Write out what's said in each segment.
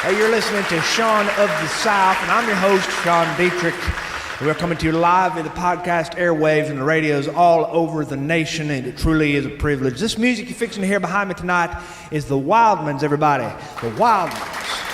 Hey, you're listening to Sean of the South, and I'm your host, Sean Dietrich. We're coming to you live in the podcast airwaves and the radios all over the nation, and it truly is a privilege. This music you're fixing to hear behind me tonight is the Wildmans, everybody. The Wildmans.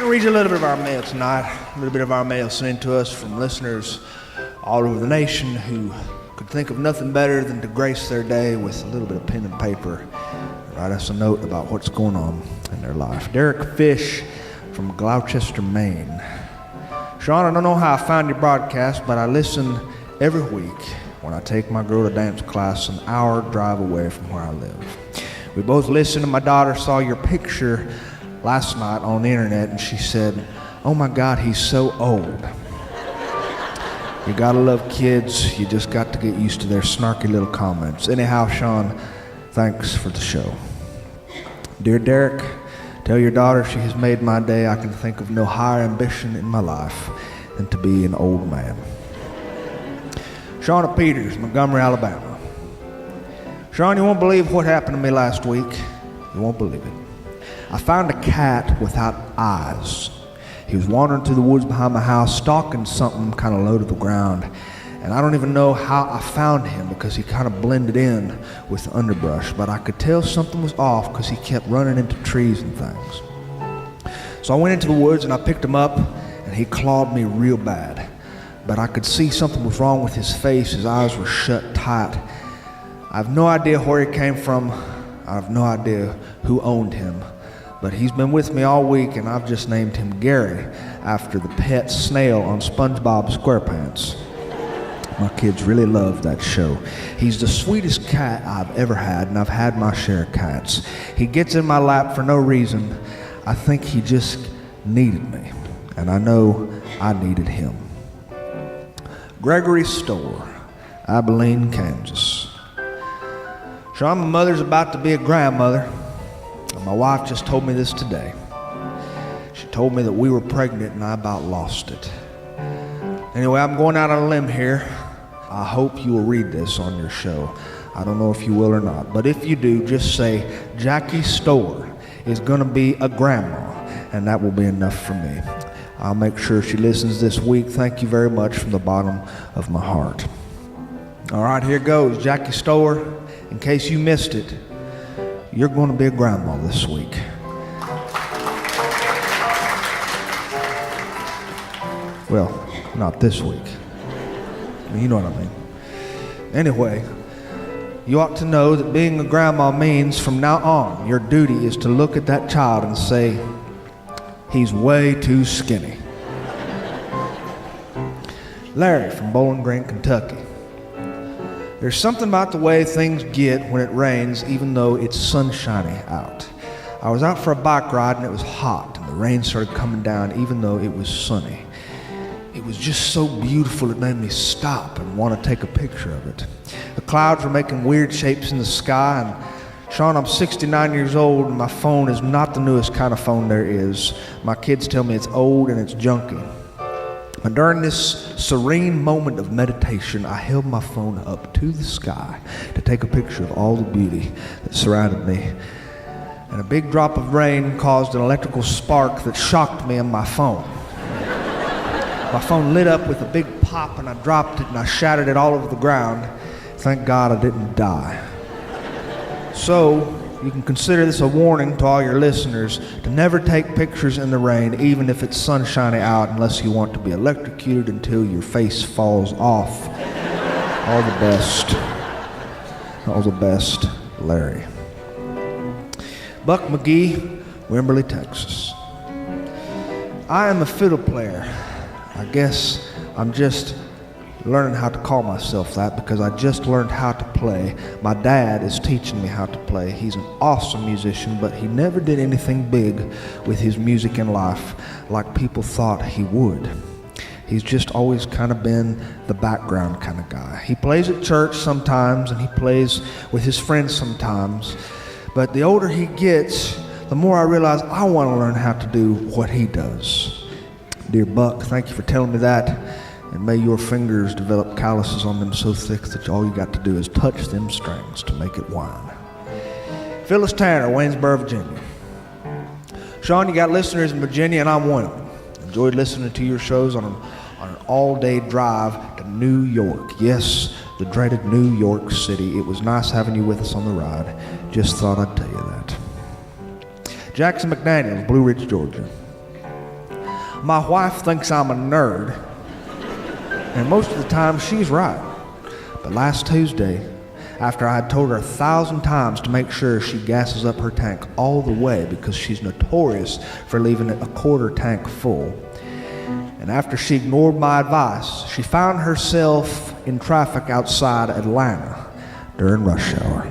Read you a little bit of our mail tonight, a little bit of our mail sent to us from listeners all over the nation who could think of nothing better than to grace their day with a little bit of pen and paper and write us a note about what's going on in their life. Derek Fish from Gloucester, Maine. Sean, I don't know how I found your broadcast, but I listen every week when I take my girl to dance class an hour drive away from where I live. We both listened, and my daughter saw your picture last night on the internet, and she said, "Oh my God, he's so old." You gotta love kids. You just got to get used to their snarky little comments. Anyhow, Sean, thanks for the show. Dear Derek, tell your daughter she has made my day. I can think of no higher ambition in my life than to be an old man. Shauna Peters, Montgomery, Alabama. Sean, you won't believe what happened to me last week. You won't believe it. I found a cat without eyes. He was wandering through the woods behind my house, stalking something kind of low to the ground. And I don't even know how I found him because he kind of blended in with the underbrush. But I could tell something was off because he kept running into trees and things. So I went into the woods and I picked him up, and he clawed me real bad. But I could see something was wrong with his face. His eyes were shut tight. I have no idea where he came from. I have no idea who owned him, but he's been with me all week, and I've just named him Gary after the pet snail on SpongeBob SquarePants. My kids really love that show. He's the sweetest cat I've ever had, and I've had my share of cats. He gets in my lap for no reason. I think he just needed me, and I know I needed him. Gregory Store, Abilene, Kansas. Sean, my mother's about to be a grandmother, and my wife just told me this today. She told me that we were pregnant, and I about lost it. Anyway, I'm going out on a limb here. I hope you will read this on your show. I don't know if you will or not, but if you do, just say, Jackie Store is going to be a grandma, and that will be enough for me. I'll make sure she listens this week. Thank you very much from the bottom of my heart. All right, here goes. Jackie Store, in case you missed it, you're going to be a grandma this week. Well, not this week. You know what I mean. Anyway, you ought to know that being a grandma means from now on, your duty is to look at that child and say, he's way too skinny. Larry from Bowling Green, Kentucky. There's something about the way things get when it rains, even though it's sunshiny out. I was out for a bike ride and it was hot, and the rain started coming down even though it was sunny. It was just so beautiful it made me stop and want to take a picture of it. The clouds were making weird shapes in the sky, and Sean, I'm 69 years old, and my phone is not the newest kind of phone there is. My kids tell me it's old and it's junky. And during this serene moment of meditation, I held my phone up to the sky to take a picture of all the beauty that surrounded me. And a big drop of rain caused an electrical spark that shocked me in my phone. My phone lit up with a big pop, and I dropped it and I shattered it all over the ground. Thank God I didn't die. So, you can consider this a warning to all your listeners to never take pictures in the rain, even if it's sunshiny out, unless you want to be electrocuted until your face falls off. All the best. All the best, Larry. Buck McGee, Wimberley, Texas. I am a fiddle player. I guess I'm just learning how to call myself that because I just learned how to play. My dad is teaching me how to play. He's an awesome musician, but he never did anything big with his music in life like people thought he would. He's just always kind of been the background kind of guy. He plays at church sometimes, and he plays with his friends sometimes, but the older he gets, the more I realize I want to learn how to do what he does. Dear Buck, thank you for telling me that, and may your fingers develop calluses on them so thick that all you got to do is touch them strings to make it whine. Phyllis Tanner, Waynesboro, Virginia. Sean, you got listeners in Virginia, and I'm one of them. Enjoyed listening to your shows on an all-day drive to New York. Yes, the dreaded New York City. It was nice having you with us on the ride. Just thought I'd tell you that. Jackson McDaniels, Blue Ridge, Georgia. My wife thinks I'm a nerd, and most of the time she's right. But last Tuesday, after I had told her 1,000 times to make sure she gasses up her tank all the way because she's notorious for leaving it a quarter tank full, and after she ignored my advice, she found herself in traffic outside Atlanta during rush hour.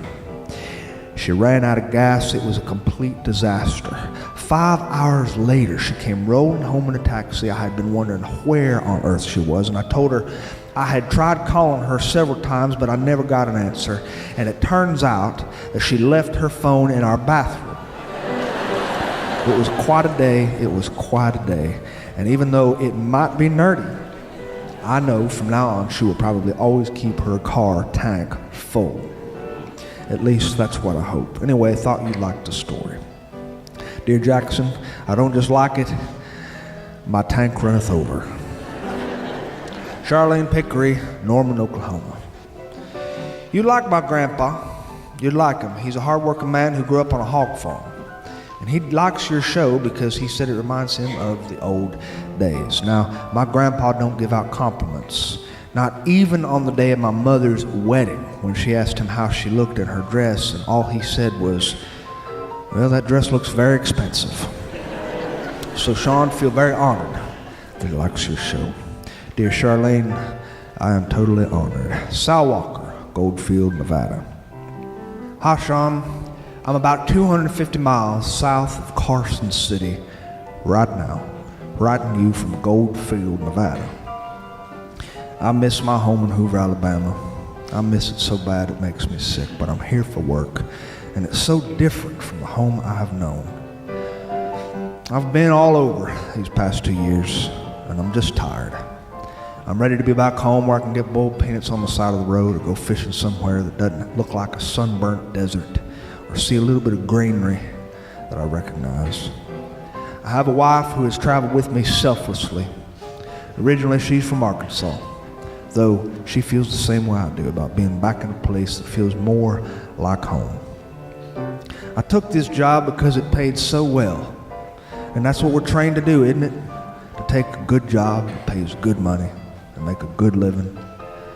She ran out of gas. It was a complete disaster. 5 hours later, she came rolling home in a taxi. I had been wondering where on earth she was, and I told her I had tried calling her several times, but I never got an answer. And it turns out that she left her phone in our bathroom. It was quite a day. It was quite a day. And even though it might be nerdy, I know from now on she will probably always keep her car tank full. At least that's what I hope. Anyway, I thought you'd like the story. Dear Jackson, I don't just like it, my tank runneth over. Charlene Pickery, Norman, Oklahoma. You like my grandpa. You'd like him. He's a hard-working man who grew up on a hog farm. And he likes your show because he said it reminds him of the old days. Now, my grandpa don't give out compliments. Not even on the day of my mother's wedding, when she asked him how she looked in her dress, and all he said was, "Well, that dress looks very expensive." So Sean, feel very honored that he likes your show. Dear Charlene, I am totally honored. Sal Walker, Goldfield, Nevada. Hi, Sean. I'm about 250 miles south of Carson City right now, writing you from Goldfield, Nevada. I miss my home in Hoover, Alabama. I miss it so bad it makes me sick, but I'm here for work, and it's so different from the home I have known. I've been all over these past 2 years, and I'm just tired. I'm ready to be back home where I can get boiled peanuts on the side of the road or go fishing somewhere that doesn't look like a sunburnt desert or see a little bit of greenery that I recognize. I have a wife who has traveled with me selflessly. Originally, she's from Arkansas, though she feels the same way I do about being back in a place that feels more like home. I took this job because it paid so well, and that's what we're trained to do, isn't it? To take a good job that pays good money and make a good living.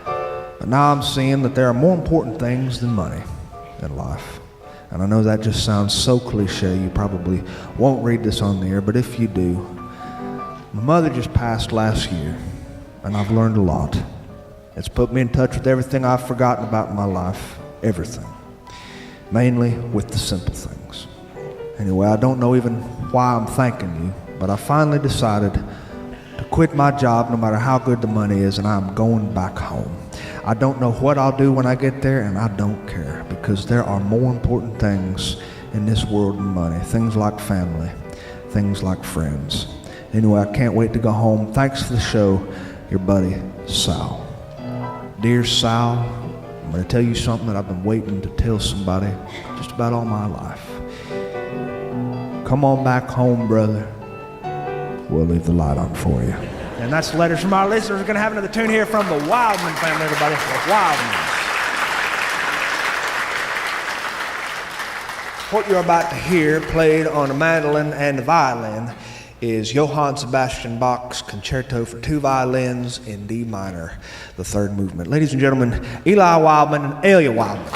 But now I'm seeing that there are more important things than money in life. And I know that just sounds so cliche, you probably won't read this on the air, but if you do, my mother just passed last year, and I've learned a lot. It's put me in touch with everything I've forgotten about in my life, everything. Mainly with the simple things. Anyway, I don't know even why I'm thanking you, but I finally decided to quit my job no matter how good the money is, and I'm going back home. I don't know what I'll do when I get there, and I don't care, because there are more important things in this world than money. Things like family, things like friends. Anyway, I can't wait to go home. Thanks for the show, your buddy, Sal. Dear Sal, I'm going to tell you something that I've been waiting to tell somebody just about all my life. Come on back home, brother. We'll leave the light on for you. And that's letters from our listeners. We're going to have another tune here from the Wildman family, everybody. The Wildmans. What you're about to hear, played on a mandolin and a violin, is Johann Sebastian Bach's Concerto for Two Violins in D minor, the third movement. Ladies and gentlemen, Eli Wildman and Elia Wildman.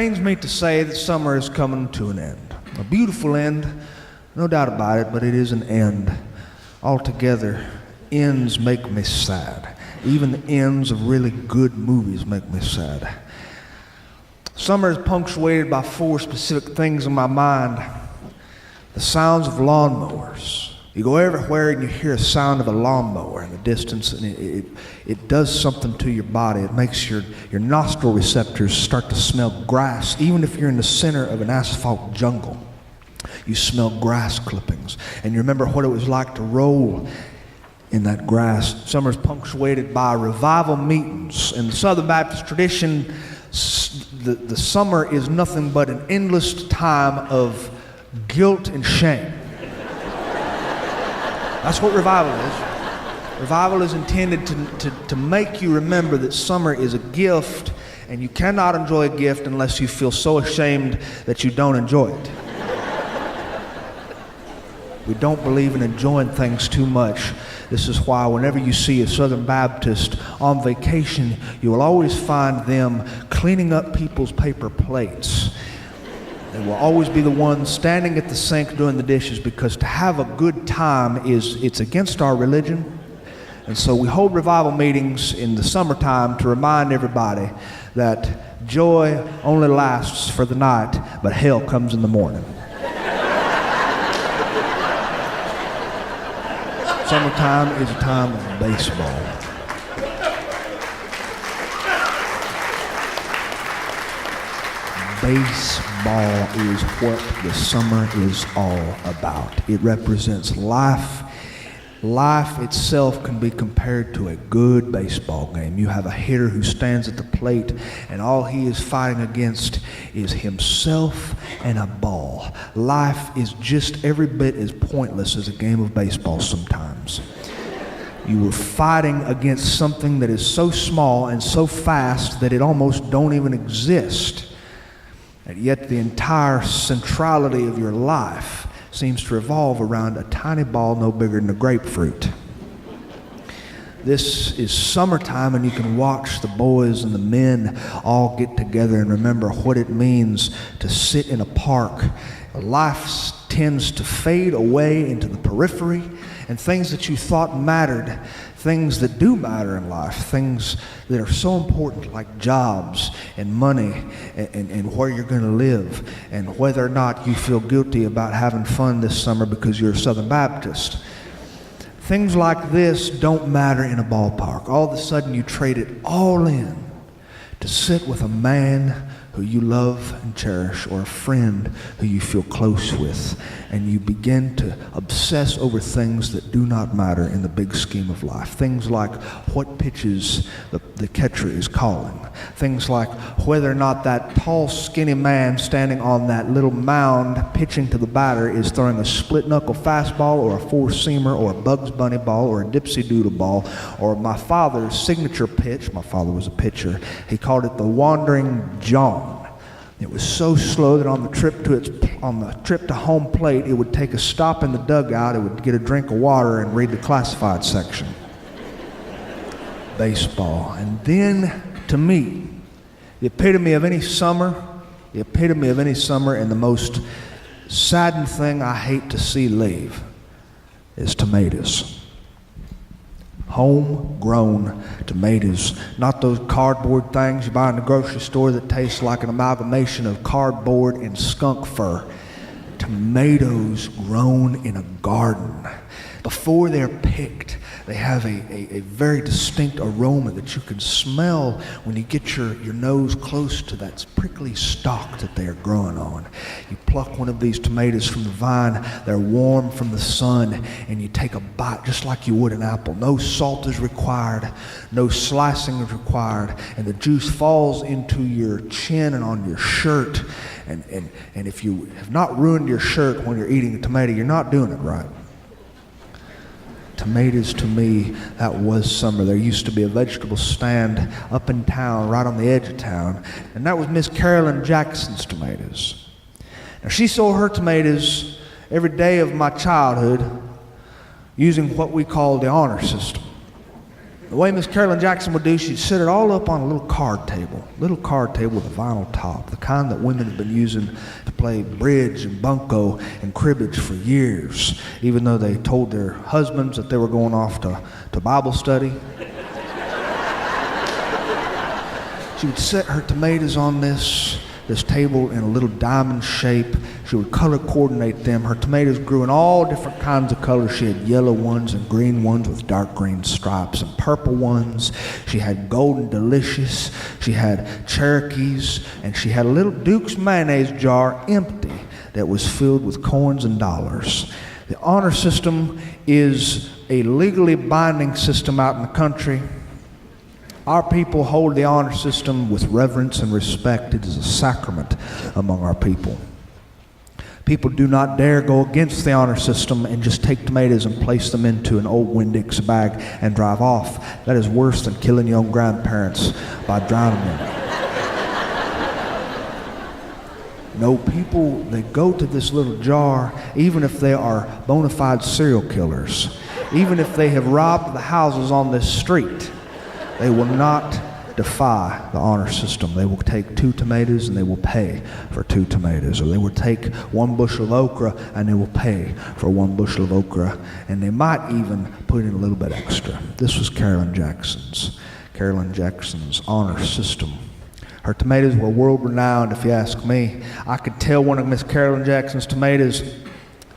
pains me to say that summer is coming to an end. A beautiful end, no doubt about it, but it is an end. Altogether, ends make me sad. Even the ends of really good movies make me sad. Summer is punctuated by 4 specific things in my mind. The sounds of lawnmowers. You go everywhere and you hear a sound of a lawnmower in the distance, and it does something to your body. It makes your nostril receptors start to smell grass. Even if you're in the center of an asphalt jungle, you smell grass clippings, and you remember what it was like to roll in that grass. Summer is punctuated by revival meetings. In the Southern Baptist tradition, the summer is nothing but an endless time of guilt and shame. That's what revival is. Revival is intended to make you remember that summer is a gift, and you cannot enjoy a gift unless you feel so ashamed that you don't enjoy it. We don't believe in enjoying things too much. This is why whenever you see a Southern Baptist on vacation, you will always find them cleaning up people's paper plates. They will always be the ones standing at the sink doing the dishes, because to have a good time it's against our religion. And so we hold revival meetings in the summertime to remind everybody that joy only lasts for the night, but hell comes in the morning. Summertime is a time of baseball. Baseball is what the summer is all about. It represents life. Life itself can be compared to a good baseball game. You have a hitter who stands at the plate, and all he is fighting against is himself and a ball. Life is just every bit as pointless as a game of baseball sometimes. You are fighting against something that is so small and so fast that it almost don't even exist. And yet the entire centrality of your life seems to revolve around a tiny ball no bigger than a grapefruit. This is summertime, and you can watch the boys and the men all get together and remember what it means to sit in a park. Life tends to fade away into the periphery, and things that you thought mattered, things that do matter in life, things that are so important like jobs and money and where you're going to live and whether or not you feel guilty about having fun this summer because you're a Southern Baptist. Things like this don't matter in a ballpark. All of a sudden you trade it all in to sit with a man who you love and cherish, or a friend who you feel close with, and you begin to obsess over things that do not matter in the big scheme of life. Things like what pitches the catcher is calling. Things like whether or not that tall, skinny man standing on that little mound pitching to the batter is throwing a split-knuckle fastball or a four-seamer or a Bugs Bunny ball or a Dipsy-Doodle ball, or my father's signature pitch. My father was a pitcher. He called it the Wandering John. It was so slow that on the trip to home plate, it would take a stop in the dugout, it would get a drink of water and read the classified section. Baseball. And then, to me, the epitome of any summer, and the most saddened thing I hate to see leave is tomatoes. Homegrown tomatoes, not those cardboard things you buy in the grocery store that taste like an amalgamation of cardboard and skunk fur. Tomatoes grown in a garden. Before they're picked, they have a very distinct aroma that you can smell when you get your nose close to that prickly stalk that they are growing on. You pluck one of these tomatoes from the vine, they're warm from the sun, and you take a bite just like you would an apple. No salt is required, no slicing is required, and the juice falls into your chin and on your shirt. And if you have not ruined your shirt when you're eating a tomato, you're not doing it right. Tomatoes, to me, that was summer. There used to be a vegetable stand up in town, right on the edge of town, and that was Miss Carolyn Jackson's tomatoes. Now, she sold her tomatoes every day of my childhood using what we call the honor system. The way Miss Carolyn Jackson would do, she'd set it all up on a little card table with a vinyl top, the kind that women have been using to play bridge and bunco and cribbage for years, even though they told their husbands that they were going off to Bible study. She would set her tomatoes on this table in a little diamond shape. She would color coordinate them. Her tomatoes grew in all different kinds of colors. She had yellow ones and green ones with dark green stripes and purple ones. She had Golden Delicious. She had Cherokees. And she had a little Duke's mayonnaise jar empty that was filled with coins and dollars. The honor system is a legally binding system out in the country. Our people hold the honor system with reverence and respect. It is a sacrament among our people. People do not dare go against the honor system and just take tomatoes and place them into an old Winn-Dixie bag and drive off. That is worse than killing your own grandparents by drowning them. No, people, they go to this little jar, even if they are bona fide serial killers, even if they have robbed the houses on this street. They will not defy the honor system. They will take 2 tomatoes and they will pay for 2 tomatoes. Or they will take 1 bushel of okra and they will pay for 1 bushel of okra. And they might even put in a little bit extra. This was Carolyn Jackson's honor system. Her tomatoes were world renowned, if you ask me. I could tell one of Miss Carolyn Jackson's tomatoes,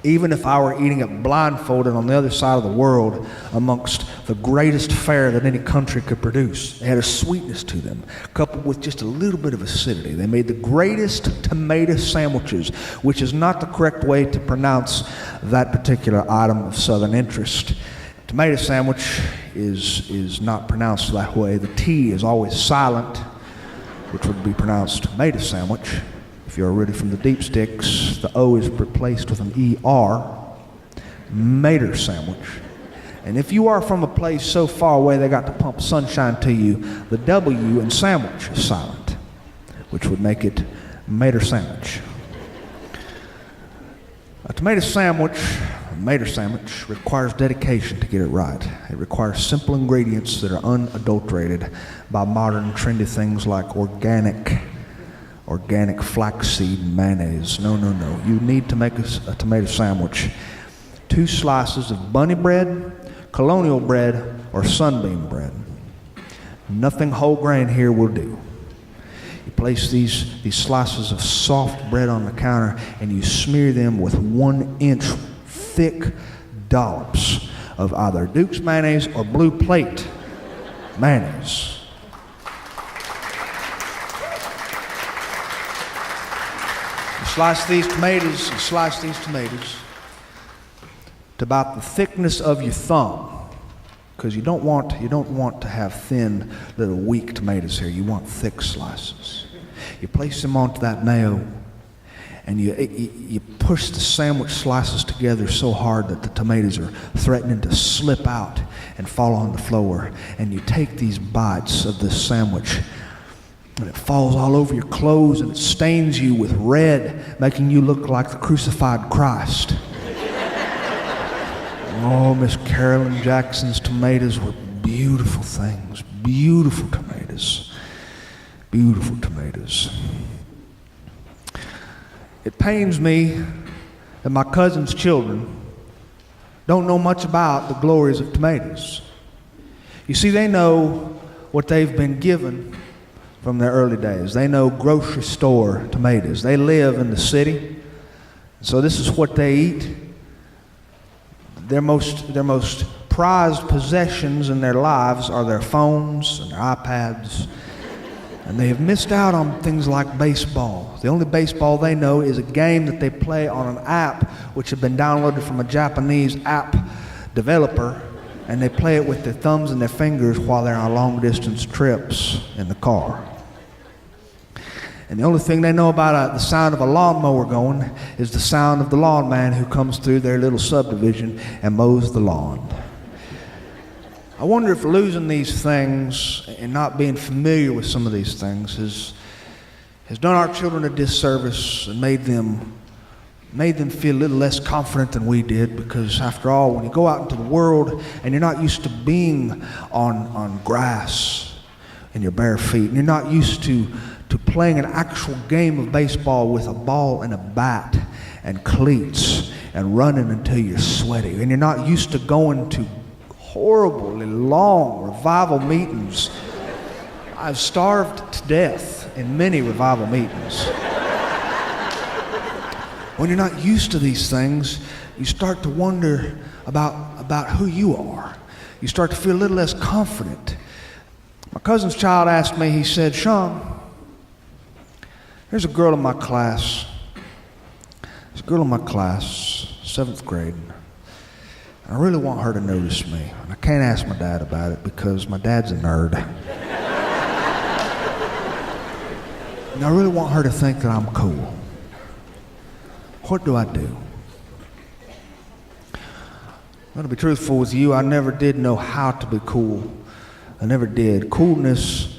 even if I were eating it blindfolded on the other side of the world amongst the greatest fare that any country could produce. They had a sweetness to them, coupled with just a little bit of acidity. They made the greatest tomato sandwiches, which is not the correct way to pronounce that particular item of Southern interest. Tomato sandwich is not pronounced that way. The T is always silent, which would be pronounced tomato sandwich. If you're already from the deep sticks, the O is replaced with an ER, mater sandwich. And if you are from a place so far away they got to pump sunshine to you, the W in sandwich is silent, which would make it mater sandwich. A tomato sandwich, a mater sandwich, requires dedication to get it right. It requires simple ingredients that are unadulterated by modern trendy things like organic flaxseed mayonnaise. No. You need to make a tomato sandwich. 2 slices of bunny bread, colonial bread, or sunbeam bread. Nothing whole grain here will do. You place these slices of soft bread on the counter and you smear them with 1-inch thick dollops of either Duke's mayonnaise or Blue Plate mayonnaise. Slice these tomatoes to about the thickness of your thumb, because you don't want to have thin, little weak tomatoes here. You want thick slices. You place them onto that mayo, and you push the sandwich slices together so hard that the tomatoes are threatening to slip out and fall on the floor. And you take these bites of this sandwich, and it falls all over your clothes and it stains you with red, making you look like the crucified Christ. Oh, Miss Carolyn Jackson's tomatoes were beautiful things. Beautiful tomatoes. Beautiful tomatoes. It pains me that my cousin's children don't know much about the glories of tomatoes. You see, they know what they've been given from their early days. They know grocery store tomatoes. They live in the city, so this is what they eat. Their most prized possessions in their lives are their phones and their iPads, and they have missed out on things like baseball. The only baseball they know is a game that they play on an app which had been downloaded from a Japanese app developer, and they play it with their thumbs and their fingers while they're on long-distance trips in the car. And the only thing they know about the sound of a lawnmower going is the sound of the lawn man who comes through their little subdivision and mows the lawn. I wonder if losing these things and not being familiar with some of these things has done our children a disservice and made them made them feel a little less confident than we did, because after all, when you go out into the world and you're not used to being on grass in your bare feet, and you're not used to playing an actual game of baseball with a ball and a bat and cleats and running until you're sweaty, and you're not used to going to horribly long revival meetings. I've starved to death in many revival meetings. When you're not used to these things, you start to wonder about who you are. You start to feel a little less confident. My cousin's child asked me, he said, "Sean, there's a girl in my class. There's a girl in my class, 7th grade. And I really want her to notice me. And I can't ask my dad about it because my dad's a nerd. And I really want her to think that I'm cool. What do I do?" I'm going to be truthful with you. I never did know how to be cool. I never did. Coolness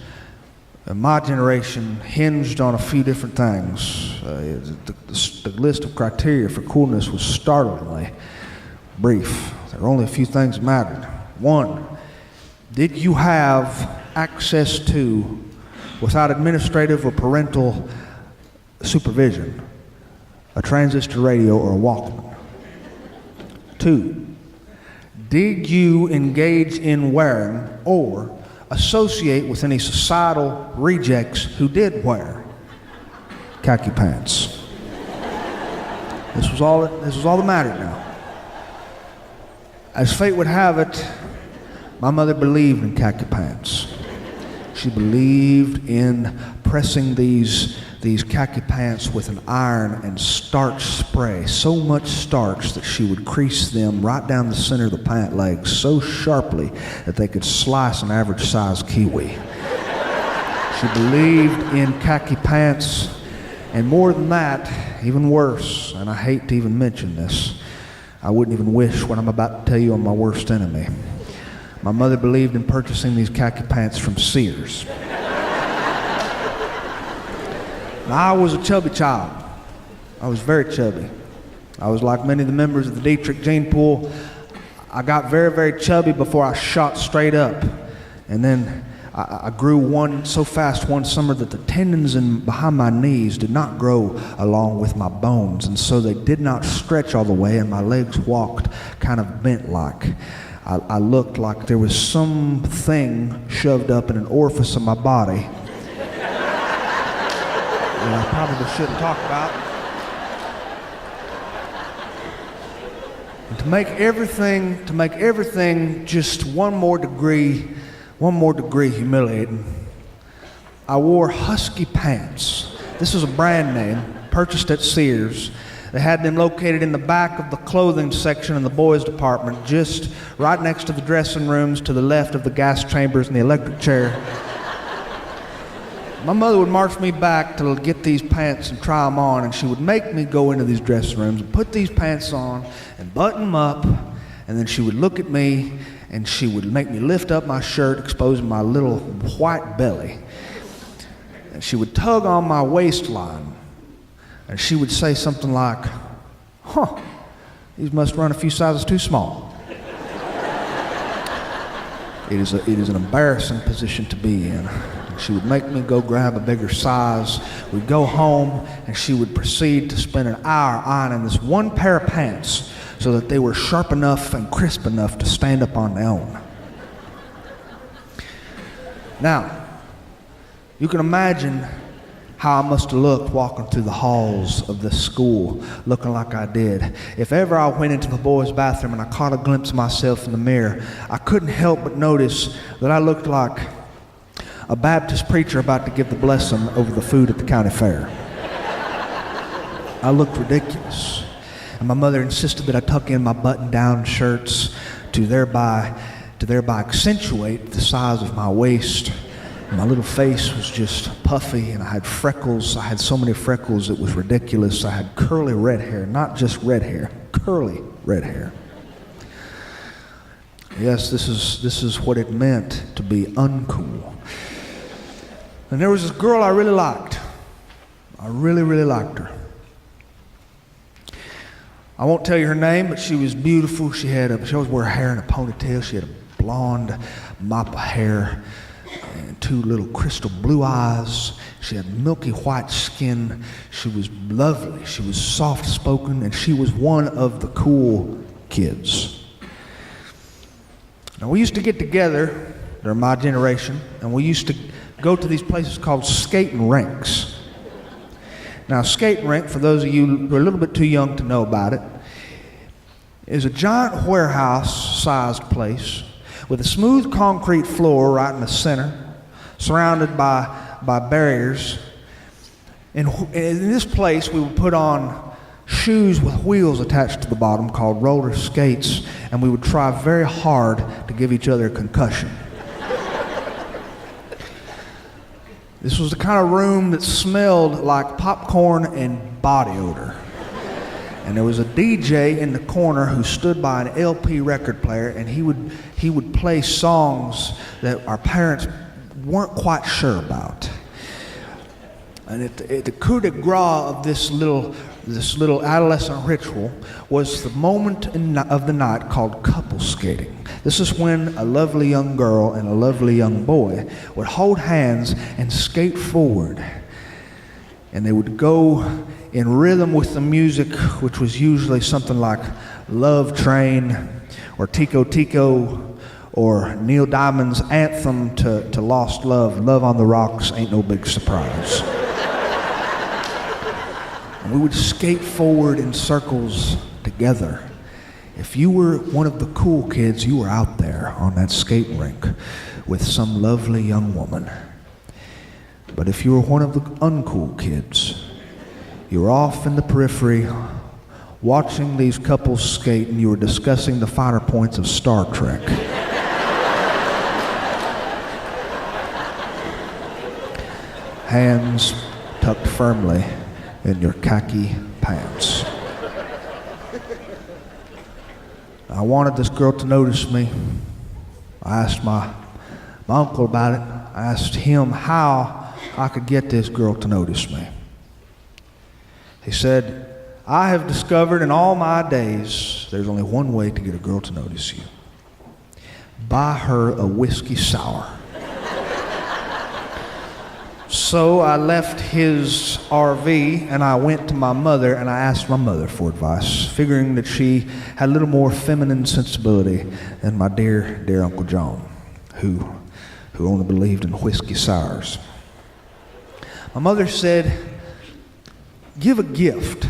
in my generation hinged on a few different things. The list of criteria for coolness was startlingly brief. There were only a few things that mattered. 1, did you have access to, without administrative or parental supervision, a transistor radio or a Walkman? 2, did you engage in wearing or associate with any societal rejects who did wear khaki pants? This was all that mattered now. As fate would have it, my mother believed in khaki pants. She believed in pressing these khaki pants with an iron and starch spray, so much starch that she would crease them right down the center of the pant legs so sharply that they could slice an average sized kiwi. She believed in khaki pants, and more than that, even worse, and I hate to even mention this, I wouldn't even wish what I'm about to tell you on my worst enemy. My mother believed in purchasing these khaki pants from Sears. Now, I was a chubby child. I was very chubby. I was like many of the members of the Dietrich gene pool. I got very, very chubby before I shot straight up. And then I grew so fast one summer that the tendons behind my knees did not grow along with my bones. And so they did not stretch all the way, and my legs walked kind of bent-like. I looked like there was something shoved up in an orifice of my body that I probably shouldn't talk about. And to make everything just one more degree humiliating, I wore husky pants. This was a brand name purchased at Sears. They had them located in the back of the clothing section in the boys' department, just right next to the dressing rooms, to the left of the gas chambers and the electric chair. My mother would march me back to get these pants and try them on, and she would make me go into these dressing rooms and put these pants on and button them up, and then she would look at me and she would make me lift up my shirt, exposing my little white belly. And she would tug on my waistline, and she would say something like, "Huh, these must run a few sizes too small." It is an embarrassing position to be in. She would make me go grab a bigger size. We'd go home, and she would proceed to spend an hour ironing this one pair of pants so that they were sharp enough and crisp enough to stand up on their own. Now, you can imagine how I must have looked walking through the halls of this school, looking like I did. If ever I went into the boys' bathroom and I caught a glimpse of myself in the mirror, I couldn't help but notice that I looked like a Baptist preacher about to give the blessing over the food at the county fair. I looked ridiculous. And my mother insisted that I tuck in my button-down shirts to thereby accentuate the size of my waist. My little face was just puffy, and I had freckles. I had so many freckles it was ridiculous. I had curly red hair, not just red hair, curly red hair. Yes, this is what it meant to be uncool. And there was this girl I really liked. I really, really liked her. I won't tell you her name, but she was beautiful. She always wore her hair in a ponytail. She had a blonde mop of hair and two little crystal blue eyes. She had milky white skin. She was lovely. She was soft-spoken, and she was one of the cool kids. Now, we used to get together during my generation, and we used to go to these places called skating rinks. Now, a skating rink, for those of you who are a little bit too young to know about it, is a giant warehouse-sized place with a smooth concrete floor right in the center, surrounded by barriers. And in this place, we would put on shoes with wheels attached to the bottom called roller skates, and we would try very hard to give each other a concussion. This was the kind of room that smelled like popcorn and body odor. And there was a DJ in the corner who stood by an LP record player, and he would play songs that our parents weren't quite sure about. And the coup de grace of this little adolescent ritual was the moment of the night called couple skating. This is when a lovely young girl and a lovely young boy would hold hands and skate forward. And they would go in rhythm with the music, which was usually something like Love Train or Tico Tico or Neil Diamond's anthem to Lost Love, Love on the Rocks Ain't No Big Surprise. And we would skate forward in circles together. If you were one of the cool kids, you were out there on that skate rink with some lovely young woman. But if you were one of the uncool kids, you were off in the periphery watching these couples skate, and you were discussing the finer points of Star Trek. Hands tucked firmly in your khaki pants. I wanted this girl to notice me. I asked my uncle about it. I asked him how I could get this girl to notice me. He said, I have discovered in all my days there's only one way to get a girl to notice you. Buy her a whiskey sour. So I left his RV and I went to my mother and I asked my mother for advice, figuring that she had a little more feminine sensibility than my dear, dear Uncle John, who only believed in whiskey sours. My mother said, give a gift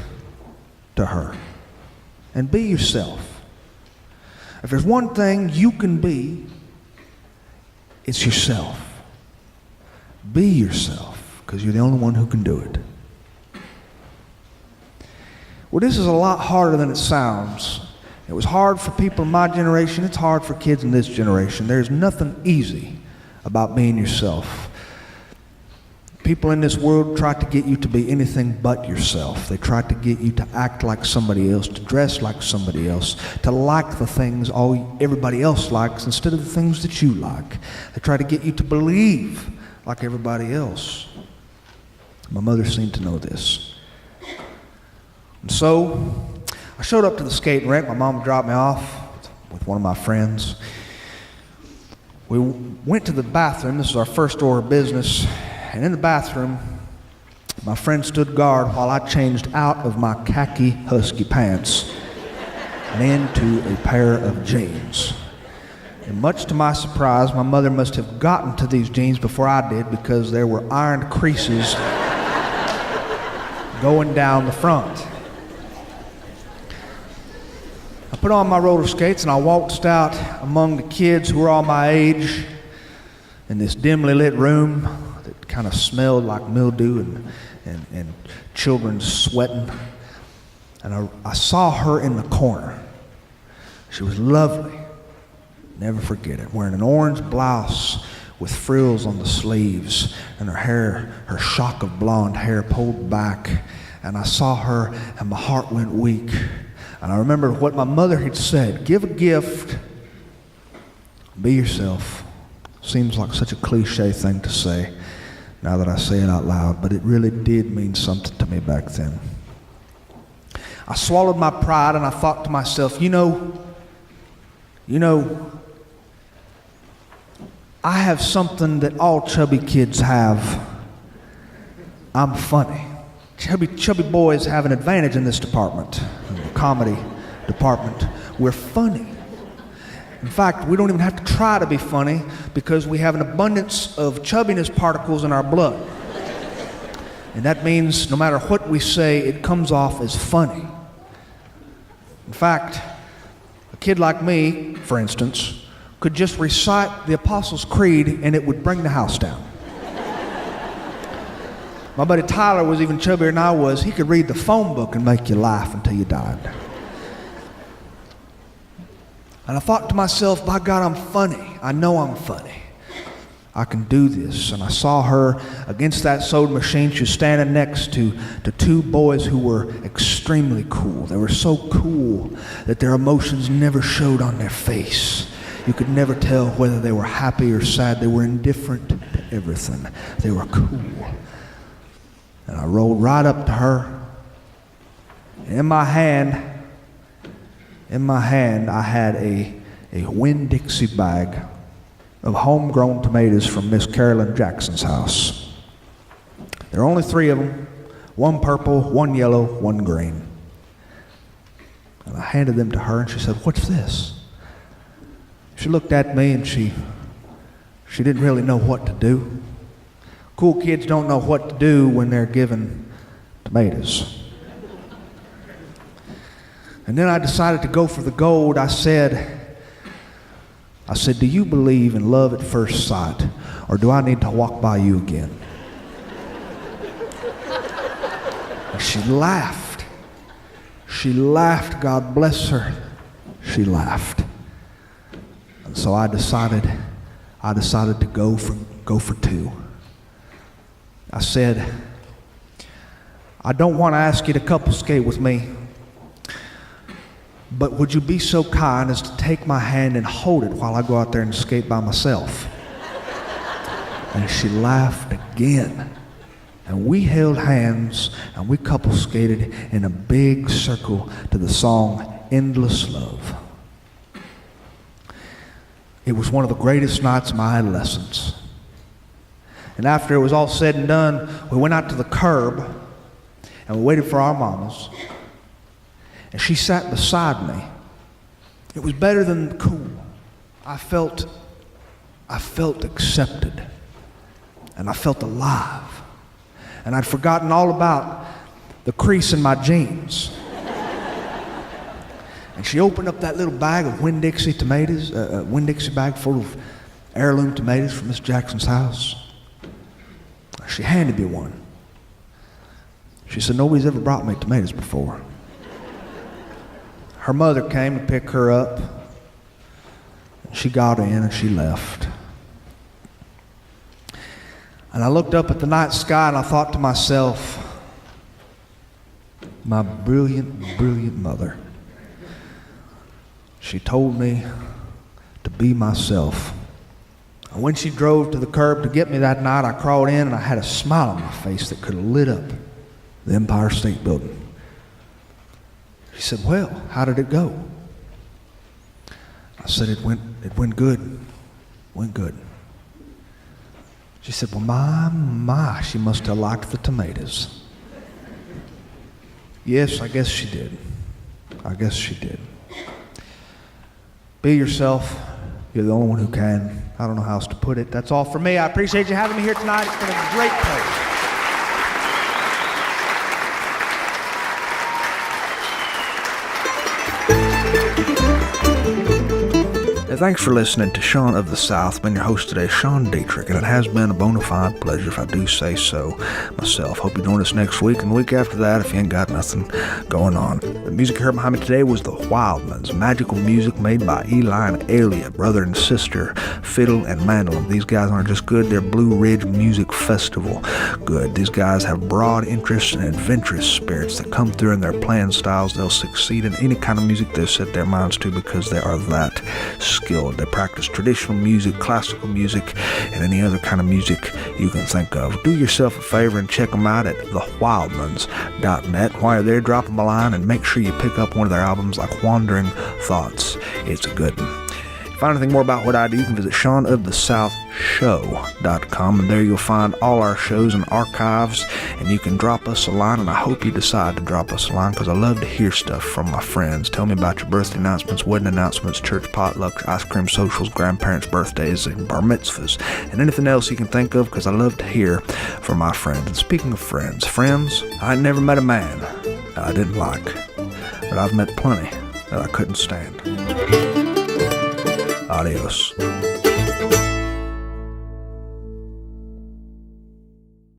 to her and be yourself. If there's one thing you can be, it's yourself. Be yourself, because you're the only one who can do it. Well, this is a lot harder than it sounds. It was hard for people in my generation. It's hard for kids in this generation. There's nothing easy about being yourself. People in this world try to get you to be anything but yourself. They try to get you to act like somebody else, to dress like somebody else, to like the things everybody else likes instead of the things that you like. They try to get you to believe like everybody else. My mother seemed to know this. And so I showed up to the skating rink. My mom dropped me off with one of my friends. We went to the bathroom. This was our first order of business. And in the bathroom, my friend stood guard while I changed out of my khaki husky pants and into a pair of jeans. And much to my surprise, my mother must have gotten to these jeans before I did, because there were ironed creases going down the front. I put on my roller skates and I waltzed out among the kids who were all my age in this dimly lit room that kind of smelled like mildew and children sweating. And I saw her in the corner. She was lovely. Never forget it. Wearing an orange blouse with frills on the sleeves, and her shock of blonde hair pulled back. And I saw her and my heart went weak. And I remembered what my mother had said, give a gift, be yourself. Seems like such a cliche thing to say now that I say it out loud, but it really did mean something to me back then. I swallowed my pride and I thought to myself, you know, I have something that all chubby kids have. I'm funny. Chubby boys have an advantage in this department, in the comedy department. We're funny. In fact, we don't even have to try to be funny because we have an abundance of chubbiness particles in our blood. And that means no matter what we say, it comes off as funny. In fact, a kid like me, for instance, could just recite the Apostles' Creed and it would bring the house down. My buddy Tyler was even chubbier than I was. He could read the phone book and make you laugh until you died. And I thought to myself, by God, I'm funny. I know I'm funny. I can do this. And I saw her against that soda machine. She was standing next to two boys who were extremely cool. They were so cool that their emotions never showed on their face. You could never tell whether they were happy or sad. They were indifferent to everything. They were cool. And I rolled right up to her. In my hand, I had a Winn-Dixie bag of homegrown tomatoes from Miss Carolyn Jackson's house. There are only 3 of them, 1 purple, 1 yellow, 1 green. And I handed them to her and she said, "What's this?" She looked at me and she didn't really know what to do. Cool kids don't know what to do when they're given tomatoes. And then I decided to go for the gold. I said, "Do you believe in love at first sight, or do I need to walk by you again?" And she laughed. She laughed, God bless her. She laughed. And so I decided to go for 2. I said, "I don't want to ask you to couple skate with me, but would you be so kind as to take my hand and hold it while I go out there and skate by myself?" And she laughed again. And we held hands and we couple skated in a big circle to the song "Endless Love." It was one of the greatest nights of my adolescence. And after it was all said and done, we went out to the curb and we waited for our mamas. And she sat beside me. It was better than cool. I felt accepted. And I felt alive. And I'd forgotten all about the crease in my jeans. And she opened up that little bag of Winn-Dixie tomatoes, a Winn-Dixie bag full of heirloom tomatoes from Miss Jackson's house. She handed me one. She said, "Nobody's ever brought me tomatoes before." Her mother came to pick her up. She got in and she left. And I looked up at the night sky and I thought to myself, my brilliant, brilliant mother. She told me to be myself. And when she drove to the curb to get me that night, I crawled in and I had a smile on my face that could have lit up the Empire State Building. She said, "Well, how did it go?" I said, it went good. Went good. She said, "Well, my, she must have liked the tomatoes." Yes, I guess she did. I guess she did. Be yourself. You're the only one who can. I don't know how else to put it. That's all for me. I appreciate you having me here tonight. It's been a great pleasure. Thanks for listening to Sean of the South. I've been your host today, Sean Dietrich, and it has been a bona fide pleasure, if I do say so myself. Hope you join us next week and the week after that if you ain't got nothing going on. The music you heard behind me today was The Wildmans, magical music made by Eli and Alia, brother and sister, fiddle and mandolin. These guys aren't just good, they're Blue Ridge Music Festival good. These guys have broad interests and adventurous spirits that come through in their playing styles. They'll succeed in any kind of music they set their minds to because they are that skilled. skilled. They practice traditional music, classical music, and any other kind of music you can think of. Do yourself a favor and check them out at thewildmans.net. While you're there, drop them a line and make sure you pick up one of their albums like Wandering Thoughts. It's a good one. To find anything more about what I do, you can visit SeanoftheSouthShow.com, and there you'll find all our shows and archives, and you can drop us a line, and I hope you decide to drop us a line, because I love to hear stuff from my friends. Tell me about your birthday announcements, wedding announcements, church potlucks, ice cream socials, grandparents' birthdays, and bar mitzvahs, and anything else you can think of, because I love to hear from my friends. And speaking of friends, I ain't never met a man that I didn't like, but I've met plenty that I couldn't stand. Adios.